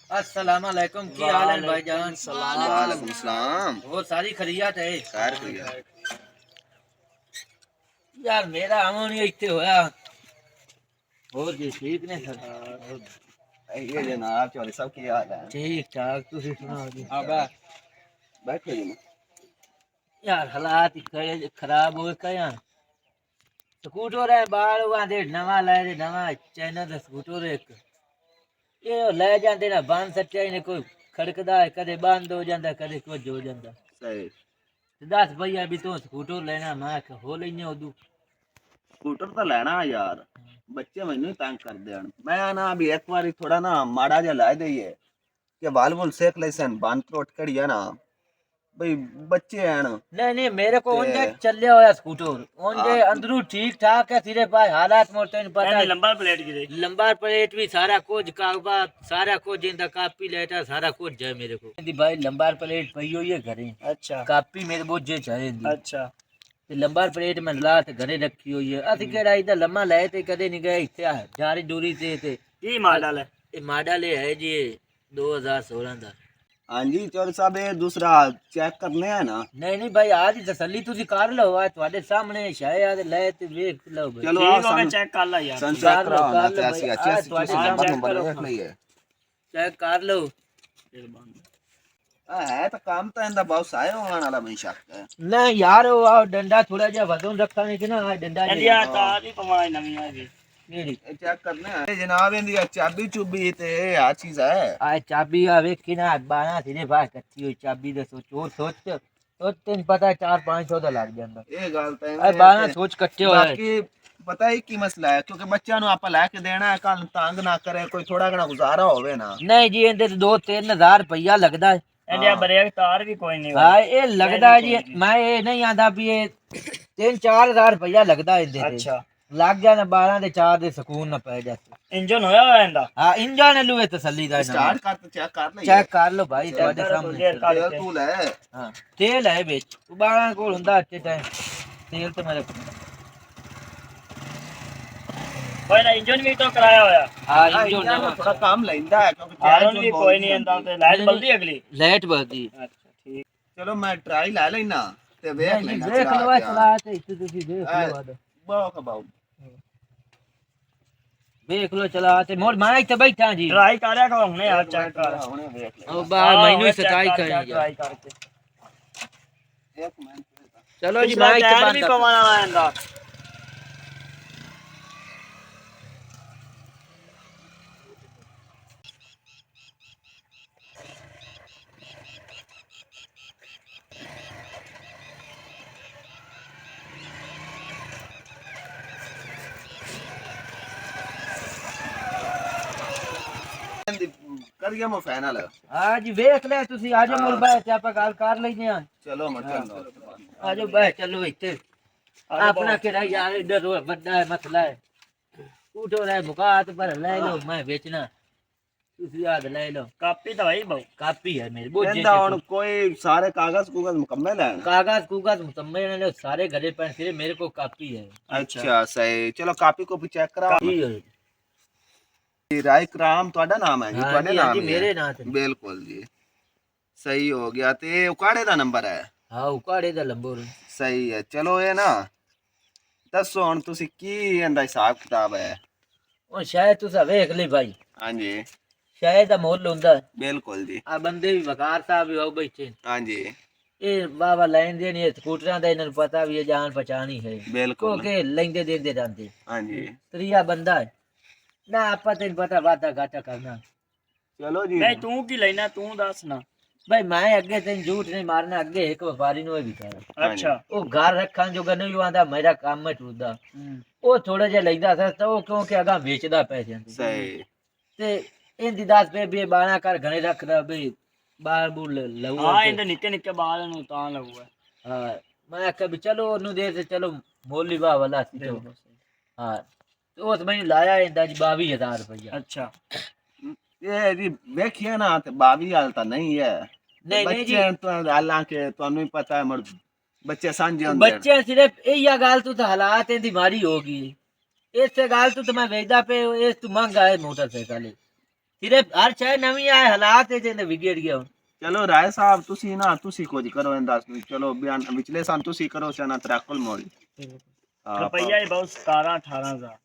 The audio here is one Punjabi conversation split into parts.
अस्सलाम वालेकुम, की हाल है भाईजान? वालेकुम सलाम। वो सारी खैरियत है खैर करिया यार। मेरा आमो नहीं इतने होया। और जी ठीक ने सर? ये जनाब चौधरी साहब की हाल है? ठीक ठाक, तुसी सुनाओ जी? बैठो जी। यार हालात ही खराब हो गए यार। स्कूटर है बाहर आंदे नवा लाए दे, नवा चाइना दा स्कूटर एक ये ले जाते ना बंद सच्चा ही कोई खड़कदा है, कदे बंद हो जाता कदे कुछ हो जाता। सही। 10 भैया भी तो स्कूटर लेना, मैं हो लेने उदू। स्कूटर तो लेना यार, बच्चे मैनू ही तंग कर देन। मैं ना अभी एक बार थोड़ा ना माड़ा जा ला दईए कि बाल बुल सेक लैसन बांध त्रोट कड़िया ना भाई, बच्चे हैं ना। नहीं नहीं, मेरे को ते उनजे चले होया स्कूटर उनजे हाँ, अंदरू ठीक ठाक है, सिरे पास हालात मोटे नहीं पता है। नंबर प्लेट गिरे, नंबर प्लेट भी सारा कुछ कागजात सारा कुछ जिंदा कापी लेटर सारा कुछ है मेरे को। दी भाई नंबर प्लेट पई हुई है घरे। अच्छा कापी मेरे को जे चाहिए। अच्छा ते नंबर प्लेट मैं ला ते घरे रखी हुई है। असि केड़ा इधर लम्मा लाए ते कदे नहीं गए इत्थे जारी दूरी ते की मॉडल है? ये मॉडल है जी 2016 दा। हाँ जी चौधरी साहब, ये दूसरा चेक करने है ना। नहीं नहीं भाई, आज ही तसल्ली तुसी कर लो, आज ਤੁਹਾਡੇ सामने शायद ले ते देख लो भाई। चलो ठीक आओ हो गया, सन चेक कर ला यार। सन कर चेक लो, कराओ ना। कर लो भाई, 83 आज तुम्हारे 84 सामने नंबर चेक नंबर करो देख लइए। चेक कर लो। है तो काम तो इंदा बहुत आए होने वाला मैं शक है। नहीं यार वो आओ डंडा थोड़ा जा वजन रखा नहीं कि ना, आज डंडा इंडिया तार ही पवाई नवी आ गई। नहीं चेक करने हैं जनाब, इंदी चाबी चुबी ते हर चीज है। आज चाबी आ वेखी ना 12 सिरे बाहर कच्ची हुई चाबी दे सोच तेन पता है 400-500 दा लग जांदा। ये गल तो आज 12 सोच कट्टे होया। बाकी पता है की मसला है, क्योंकि बच्चा नु आपा लेके देना है, कल तंग ना करे, कोई थोड़ा घना गुजारा होवे ना। नहीं जी इनते 2-3 हज़ार रुपया लगदा है। इंडिया ब्रेक तार भी कोई नहीं हाँ ये लगदा है जी, नहीं। मैं ये नहीं आंदा भी ये 3-4 हज़ार रुपया लगदा है इनते। अच्छा लग जाना 12 दे 4 दे सुकून ना पै जाते। इंजन होया हुआ इंदा? हाँ इंजन लुए तसल्ली दा स्टार्ट कर तो चेक कर ले। चेक कर लो भाई, चेक ਤੁਹਾਡੇ करो, ਸਾਹਮਣੇ। गेयर काट तेल के। तूल है। हाँ तेल है ਵਿੱਚ 12 ਕੋਲ ਹੁੰਦਾ ਅੱਛੇ ਟਾਈਮ तेल तो मेरे को। कोई ना, इंजन भी तो कराया होया। हाँ हाँ, इंजन इंजन नवा थोड़ा काम लेंदा है, क्योंकि हारन तेल भी चूल कोई बहुत नहीं इंदा होती ते है। लाइट नहीं, बल्दी अगली। लाइट बदी। अच्छा ठीक। चलो मैं ट्राई ला लेना ते वेख नहीं जी लेना देख लो चला चला ते इत्ते ਤੁਸੀਂ देख लो आदा बहुत बहुत देख लो चला ते मोर मैं ਇੱਥੇ बैठा जी। ट्राई करया करो हुने यार, चेक कर। हुने वेख ले। ओ बाहर ਮੈਨੂੰ ਹੀ सताई कर करी यार। ट्राई करके। एक मिनट चलो जी पिछला मैं ਇੱਥੇ टायर भी बंद पवाना हुआ इंदा। कर गया मैं फाइनल। हाँ जी देख ले ਤੁਸੀਂ ਆਜੋ ਮੋਰ ਬਾਹਰ ਤੇ ਆਪਾਂ ਗੱਲ ਕਰ ਲੈਨੇ ਆ। चलो मैं चल ਆਜੋ ਬਾਹਰ ਚਲੋ ਇੱਥੇ अपना किरा यार इधर बड़ा है मसला है। उठो रहे मुकात पर ले लो, मैं बेचना तुसी याद ले लो। कापी तो भाई बहु कापी है मेरी बहुत कहंदा हुन कोई सारे कागज कुगज मुकम्मल हैं। कागज कुगज मुकम्मल है, सारे घरे पर सिर्फ मेरे को कापी है। अच्छा सही, चलो कॉपी को भी चेक कराओ। कापी है। राय कराम ਤੁਹਾਡਾ नाम है जी? हाँ ਤੁਹਾਡੇ जी, हाँ नाम जी ही मेरे है। नाम से। बिल्कुल जी सही हो गया। ते उकाड़े दा नंबर है? हाँ उकाड़े दा लंबो सही है। चलो ये ना दसो हुन तुसी की इंदा हिसाब किताब है? और शायद तुसा देख ले भाई, हाँ जी शायद दा मोल होंदा बिल्कुल जी। आ बंदे भी वकार साहब भी हो बैठे। हाँ जी ये बाबा लेन देन ये स्कूटरां दा इन्हां पता भी है, जान पहचान ही है बिल्कुल। क्योंकि लेंदे देंदे रहंदे। हाँ जी त्रिया बंदा है ना, आपा तेन पता वादा घाटा करना। चलो जी। नहीं तू की लेना, तू दस ना। भाई मैं अगे तेन झूठ नहीं मारना, अगे एक व्यापारी नु भी कहा अच्छा वो घर रखा जो गने जो आंदा मेरा काम में टूटदा वो थोड़ा जिहा लैंदा सस्ता वो क्योंकि अगा बेचदा पैसे सही ते इंदी 10 पे भी 12 कर घने रखदा भाई बाल बूल लऊ। हाँ इंदे निक्के निक्के बाल नु तां लगुआ। हाँ मैं आख्या भी चलो ओनू दे से चलो मोली वाह वाला सी तो। हाँ तो उस मैंने लाया इंदा जी 22,000 रुपया। अच्छा ये जी देखिए ना, 22 हाल तो नहीं है। नहीं नहीं जी बच्चे तो हालांकि ਤੁਹਾਨੂੰ ही पता है मर्द ਬੱਚੇ ਸਾਂਝੇ ਹੁੰਦੇ ਨੇ। ਬੱਚੇ ਸਿਰਫ ਇਹ ਗੱਲ ਤੂੰ ਤਾਂ ਹਾਲਾਤ ਇਹਦੀ ਮਾਰੀ ਹੋ ਗਈ ਇਸੇ ਗੱਲ ਤੂੰ ਤਾਂ ਮੈਂ ਵੇਚਦਾ ਪਏ ਇਸ ਤੂੰ ਮੰਗਾ ਹੈ ਮੋਟਰਸਾਈਕਲ ਸਿਰਫ ਹਰ ਸ਼ੈ ਨਵੀਂ ਆਏ ਹਾਲਾਤ ਇਹਦੇ ਵਿਗੜ ਗਿਆ ਹੁਣ। ਚਲੋ ਰਾਏ ਸਾਹਿਬ ਤੁਸੀਂ ਕੁਝ ਕਰੋ ਇਹਨਾਂ ਦੱਸ ਚਲੋ ਬਿਆਨ ਵਿਚਲੇ ਸਾਨ ਤੁਸੀਂ ਕਰੋ ਸਨਾ ਤਰਾਕਲ ਮੋੜੀ ਰੁਪਈਆ ਹੀ ਬਹੁਤ 17-18 ਹਜ਼ਾਰ।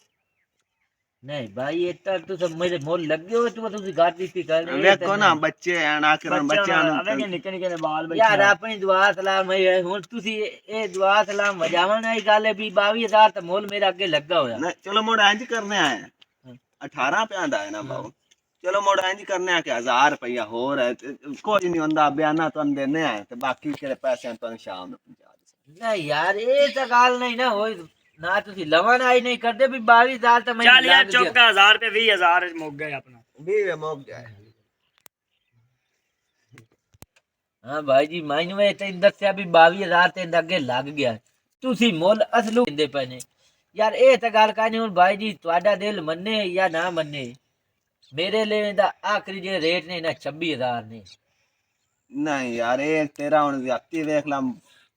ਨਹੀਂ ਭਾਈ ਇਹ ਤਾਂ ਤੂੰ ਮੇਰੇ ਮੁੱਲ ਲੱਗੇ ਹੋ ਤੂੰ ਤੁਸੀਂ ਗੱਲ ਦਿੱਤੀ ਕਰ ਵੇਖੋ ਨਾ ਬੱਚੇ ਆਣਾ ਕਰਨ ਬੱਚਿਆਂ ਆਵੇ ਨੂੰ ਨਿੱਕੇ ਨਿੱਕੇ ਬਾਲ ਬੱਚੇ ਯਾਰ ਆਪਣੀ ਦੁਆ ਸਲਾਮ ਹੈ ਹੁਣ ਤੁਸੀਂ ਇਹ ਦੁਆ ਸਲਾਮ ਵਜਾਵਣ ਵਾਲੀ ਗੱਲ ਹੈ ਵੀ 22,000 ਤਾਂ ਮੁੱਲ ਮੇਰਾ ਅੱਗੇ ਲੱਗਾ ਹੋਇਆ। ਨਹੀਂ ਚਲੋ ਮੋੜ ਇੰਜ ਕਰਨੇ ਆਏ 18 ਪਿਆਂ ਦਾ ਹੈ ਨਾ ਬਾਬੂ ਚਲੋ ਮੋੜ ਇੰਜ ਕਰਨੇ ਆ ਕਿ 1000 ਰੁਪਇਆ ਹੋਰ ਹੈ ਕੁਝ ਨਹੀਂ ਹੁੰਦਾ ਬਿਆਨਾ ਤੁਹਾਨੂੰ ਦੇਣੇ ਆ ਤੇ ਬਾਕੀ ਕਿਹੜੇ ਪੈਸੇ ਤੁਹਾਨੂੰ ਸ਼ਾਮ ਨੂੰ ਪਹੁੰਚਾ ਦੇ। ਨਹੀਂ ਯਾਰ ਇਹ ਤਾਂ ਗੱਲ ਨਹੀਂ ਨਾ ਹੋਈ ਨਾ ਤੁਸੀਂ ਲਵਣ ਆਈ ਨਹੀਂ ਕਰਦੇ ਵੀ 22,000 ਤਾਂ ਮੈਂ ਚੱਲ ਯਾਰ ਚੁੱਪ ਕਰ 1000 ਰੁਪਏ 20,000 ਮੁੱਕ ਗਏ ਆਪਣਾ 20 ਮੁੱਕ ਗਿਆ। ਹਾਂ ਭਾਈ ਜੀ ਮੈਨੂੰ ਇਹ ਤਾਂ ਦੱਸਿਆ ਵੀ 22,000 ਤੇ ਅੱਗੇ ਲੱਗ ਗਿਆ ਤੁਸੀਂ ਮੁੱਲ ਅਸਲੂ ਦਿੰਦੇ ਪਏ ਨੇ ਯਾਰ ਇਹ ਤਾਂ ਗੱਲ ਕਰਨੀ ਹੁਣ ਭਾਈ ਜੀ ਤੁਹਾਡਾ ਦਿਲ ਮੰਨੇ ਜਾਂ ਨਾ ਮੰਨੇ ਮੇਰੇ ਲਈ ਦਾ ਆਖਰੀ ਜੇ ਰੇਟ ਨੇ ਨਾ 26,000 ਨੇ। ਨਹੀਂ ਯਾਰ ਇਹ ਤੇਰਾ ਹੁਣ ਜ਼ਿਆਦਤੀ ਵੇਖ ਲਾ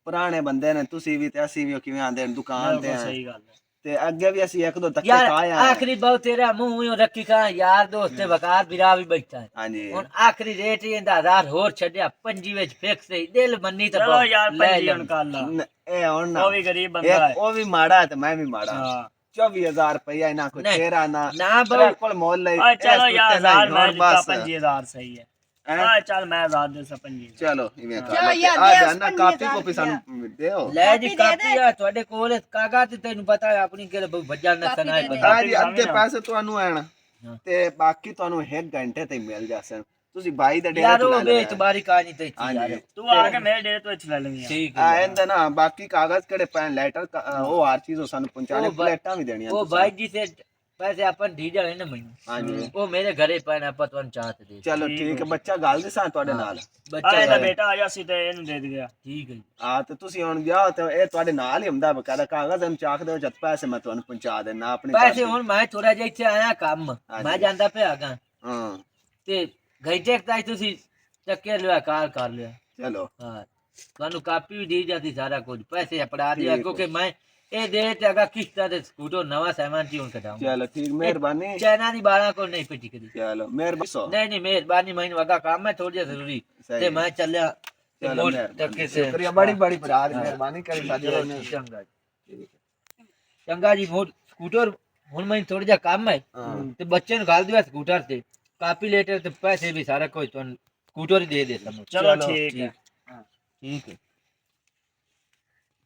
ਪੁਰਾਣੇ ਬੰਦੇ ਨੇ ਤੁਸੀਂ ਵੀ ਤੇ ਅਸੀਂ ਵੀ ਕਿਵੇਂ ਆਂਦੇ ਨੇ ਦੁਕਾਨ ਤੇ ਸਹੀ ਗੱਲ ਹੈ ਤੇ ਅੱਗੇ ਵੀ ਅਸੀਂ ਇੱਕ ਦੋ ਧੱਕੇ ਯਾਰ ਖਾਏ ਆ। ਆਖਰੀ ਬਹੁਤ ਤੇਰਾ ਮੂੰਹ ਹੀ ਰੱਖੀ ਕਾ ਯਾਰ ਦੋਸਤ ਤੇ ਵਕਾਰ ਬਿਰਾ ਵੀ ਬੈਠਾ ਹੈ ਹਾਂਜੀ ਹੁਣ ਆਖਰੀ ਰੇਟ ਇਹਦਾ 1000 ਹੋਰ ਛੱਡਿਆ 25 ਵਿੱਚ ਫਿਕਸ ਹੈ ਦਿਲ ਮੰਨੀ ਤਾਂ ਚਲੋ ਯਾਰ ਲੈ 25 ਲੈ ਹੁਣ ਕਰ ਲਾ ਇਹ ਹੁਣ ਨਾ ਉਹ ਵੀ ਗਰੀਬ ਬੰਦਾ ਹੈ ਉਹ ਵੀ ਮਾੜਾ ਤੇ ਮੈਂ ਵੀ ਮਾੜਾ ਹਾਂ 24,000 ਰੁਪਇਆ ਇਹਨਾਂ ਕੋ ਨਹੀਂ, ਤੇਰਾ ਨਾ ਨਾ ਤੇਰੇ ਬਾਊ ਕੋਲ ਮੁੱਲ ਲਈ ਆ ਚਲੋ ਯਾਰ 1000 ਮੈਂ ਦਿੱਤਾ ਬਸ 25,000 ਸਹੀ ਹੈ ਹੈਂ? ਆ ਚੱਲ ਮੈਂ 1000 ਦੇ 25,000 ਚਲੋ ਇਵੇਂ ਕਰ ਚਲੋ ਲਓ ਯਾਰ, ਆ ਦੇ ਜਾਨਾ 25,000 ਕਾਪੀ ਕੋਪੀ ਸਾਨੂੰ ਦਿਓ ਲੈ ਜੀ ਕਾਪੀ ਦੇ ਕਾਪੀ ਆ ਤੁਹਾਡੇ ਕੋਲ ਕਾਗਜ਼ ਤੇ ਤੈਨੂੰ ਪਤਾ ਹੈ ਆਪਣੀ ਕਿਹੜੇ ਵੱਜਾ ਨਾ ਕਾਪੀ ਸਨਾਏ ਦੇ ਦੇ। ਬੰਦਾ ਆ ਜੀ ਅੱਧੇ ਪੈਸੇ ਤੁਹਾਨੂੰ ਆਣ ਹਾਂ। ਤੇ ਬਾਕੀ ਤੁਹਾਨੂੰ 1 ਘੰਟੇ ਤੇ ਮਿਲ ਜਾਸਨ ਤੁਸੀਂ ਬਾਈ ਦੇ ਡੇਰੇ ਯਾਰ ਤੋਂ ਉਹ ਲੈ ਲੈਣਾ। ਵੇਚ ਬਾਰੀ ਕਾਣੀ ਤੇ ਹਾਂਜੀ। ਯਾਰ ਤੂੰ ਆ ਕੇ ਮੇਰੇ ਡੇਰੇ ਤੋਂ ਇੱਥੇ ਲੈ ਲਵੀਂ ਠੀਕ ਆ ਹੈ ਇਹਦਾ ਨਾ ਬਾਕੀ ਕਾਗਜ਼ ਕਿਹੜੇ ਪੈਣ ਲੈਟਰ ਉਹ ਹਰ ਚੀਜ਼ ਉਹ ਸਾਨੂੰ ਪਹੁੰਚਾਣੇ ਉਹ ਬਾਈ- ਪਲੇਟਾਂ ਵੀ ਦੇਣੀਆਂ ਉਹ ਤੁਸੀਂ। ਭਾਈ ਜੀ ਸੇ ਪੈਸੇ ਆਪਾਂ ਡੀਜਲ ਹੈ ਨਾ ਮੈਨੂੰ ਹਾਂਜੀ ਉਹ ਮੇਰੇ ਘਰੇ ਪੈਣਾ ਆਪਾਂ ਤੁਹਾਨੂੰ ਚਾਹ ਤੇ ਦੇ ਚਲੋ ਠੀਕ ਹੈ ਬੱਚਾ ਗੱਲ ਦਿਸਾਂ ਤੁਹਾਡੇ ਨਾਲ ਬੱਚਾ ਇਹਦਾ ਯਾਰ, ਬੇਟਾ ਆਇਆ ਸੀ ਤੇ ਇਹਨੂੰ ਦੇ ਦਿਆ ਠੀਕ ਹੈ ਜੀ। ਆ ਤੇ ਤੁਸੀਂ ਹੁਣ ਜਾਓ ਤੇ ਇਹ ਤੁਹਾਡੇ ਨਾਲ ਹੀ ਹੁੰਦਾ ਬਕਾਇਦਾ ਕਾਗਜ਼ ਨੂੰ ਚਾਕ ਦਿਓ ਜਦ ਪੈਸੇ ਮੈਂ ਤੁਹਾਨੂੰ ਪਹੁੰਚਾ ਦੇਣਾ ਆਪਣੀ ਪੈਸੇ ਹੁਣ ਮੈਂ ਥੋੜਾ ਜਿਹਾ ਇੱਥੇ ਆਇਆ ਕੰਮ ਹਾਂਜੀ। ਮੈਂ ਜਾਂਦਾ ਪਿਆ ਗਾ ਹਾਂ ਤੇ ਘੰਟੇ ਤੱਕ ਤੁਸੀਂ ਚੱਕੇ ਲਿਆ ਕਾਰ ਕਰ ਲਿਆ ਚਲੋ ਹਾਂ ਤੁਹਾਨੂੰ ਕਾਪੀ ਵੀ ਦੀ ਜਾਂਦੀ ਸਾਰਾ ਕੁਝ ਪੈਸੇ ਅਪੜਾ ਦਿਆ ਠੀਕ ਕਿਉਂਕਿ ਮੈਂ ਇਹ ਦੇ ਤੇ ਅਗਾ ਕਿਸ਼ਤਾਂ ਤੇ ਸਕੂਟਰ ਨਵਾਂ ਸਾਮਾਨ ਜੀ ਹੁਣ ਕਢਾਉਂ ਚਲੋ ਠੀਕ ਮਿਹਰਬਾਨੀ ਚਾਈਨਾ ਦੀ 12 ਕੋਲ ਨਹੀਂ ਪਿੱਟੀ ਕਦੀ ਚਲੋ ਮਿਹਰਬਾਨੀ ਨਹੀਂ ਨਹੀਂ ਮਿਹਰਬਾਨੀ ਮੈਨੂੰ ਅਗਾ ਕੰਮ ਹੈ ਥੋੜੀ ਜਿਹਾ ਜ਼ਰੂਰੀ ਸਹੀ ਤੇ ਮੈਂ ਚੱਲਿਆ ਤੇ ਚਲੋ ਮੋੜ ਮਿਹਰਬਾਨੀ ਟੱਕੇ ਸੇ ਸ਼ੁਕਰੀਆ ਬੜੀ ਬੜੀ ਭਰਾ ਦੀ ਮਿਹਰਬਾਨੀ ਕਰੀ ਸਾਡੀ ਚੰਗਾ ਜੀ ਚੰਗਾ ਜੀ ਮੋੜ ਸਕੂਟਰ ਹੁਣ ਮੈਨੂੰ ਥੋੜਾ ਜਿਹਾ ਕੰਮ ਹੈ ਹਾਂ ਤੇ ਬੱਚੇ ਨੂੰ ਘਾਲ ਦਿਆ ਸਕੂਟਰ ਤੇ ਕਾਪੀ ਲੈਟਰ ਤੇ ਪੈਸੇ ਵੀ ਸਾਰਾ ਕੁਝ ਤੁਹਾਨੂੰ ਸਕੂਟਰ ਹੀ ਦੇ ਦੇਤਾ ਮੈਂ ਚਲੋ ਠੀਕ ਹੈ ਠੀਕ ਹੈ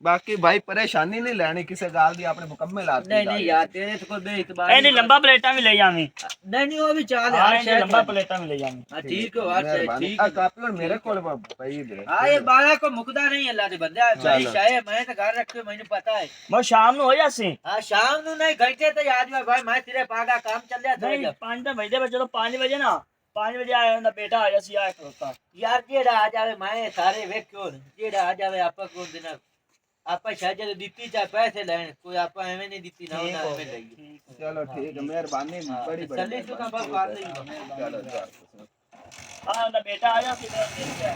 ਬਾਕੀ ਭਾਈ ਪਰੇਸ਼ਾਨੀ ਨਹੀਂ ਲੈਣੀ ਕਿਸੇ ਗੱਲ ਦੀ ਆਪਣੇ ਮੁਕੰਮਲ ਆਦਮੀ ਨਹੀਂ ਨਹੀਂ ਯਾਰ ਤੇਰੇ ਤੇ ਕੋਈ ਬੇਇਤਬਾਰ ਇਹਨੇ ਲੰਬਾ ਪਲੇਟਾਂ ਵੀ ਲੈ ਜਾਵੀਂ ਨਹੀਂ ਨਹੀਂ ਉਹ ਵੀ ਚਾਲ ਹਾਂ ਹਰ ਇਹਨੇ ਸ਼ਾਇਦ ਲੰਬਾ ਪਲੇਟਾਂ ਵੀ ਲੈ ਜਾਵੀਂ ਹਾਂ ਠੀਕ ਹੋ ਹਰ ਸ਼ਾਇਦ ਮਿਹਰਬਾਨੀ ਠੀਕ ਆ ਕਾਪੀ ਹੁਣ ਮੇਰੇ ਕੋਲ ਪਈ ਦੇ ਹਾਂ ਇਹ ਬਾਲਾ ਕੋ ਮੁਕਦਾ ਨਹੀਂ ਅੱਲਾ ਦੇ ਬੰਦੇ ਭਾਈ ਚਲੋ। ਸ਼ਾਇਦ ਮੈਂ ਤਾਂ ਘਰ ਰੱਖੇ ਮੈਨੂੰ ਪਤਾ ਹੈ ਮੈਂ ਸ਼ਾਮ ਨੂੰ ਹੋ ਜਾਸੀ ਹਾਂ ਸ਼ਾਮ ਨੂੰ ਨਹੀਂ ਘੰਟੇ ਤੇ ਆ ਜਾਵੇ ਭਾਈ ਮੈਂ ਤੇਰੇ ਪਾਗਾ ਕੰਮ ਚੱਲਿਆ ਥੋੜਾ ਨਹੀਂ ਜਿਹਾ 5 ਤਾਂ ਵਜੇ ਪਰ ਚਲੋ 5 ਵਜੇ ਨਾ 5 ਵਜੇ ਆਇਆ ਹੁੰਦਾ ਬੇਟਾ ਆ ਜਾਸੀ ਆਇਆ ਖਲੋਤਾ ਯਾਰ ਜਿਹੜਾ ਆ ਜਾਵੇ ਮੈਂ ਸਾਰੇ ਵੇਖਿਓ ਜਿਹੜਾ ਆ ਜਾਵੇ ਆਪਾਂ ਕੋਲ ਦਿਨ ਆਪਾਂ ਸ਼ਾਇਦ ਜਦੋਂ ਦਿੱਤੀ ਚਾਹੇ ਪੈਸੇ ਲੈਣ ਕੋਈ ਆਪਾਂ ਐਵੇਂ ਨਹੀਂ ਦਿੱਤੀ ਨਾ ਉਹਨਾਂ ਐਵੇਂ ਲਈ ਚਲੋ ਠੀਕ ਹੈ ਮਿਹਰਬਾਨੀ ਬੜੀ ਬੜੀ ਚੱਲੀ ਤੂੰ ਤਾਂ ਬਸ ਕਰ ਲਈ ਚਲੋ ਚਲੋ ਆ ਹੁੰਦਾ ਬੇਟਾ ਆ ਜਾਸੀ ਤੇ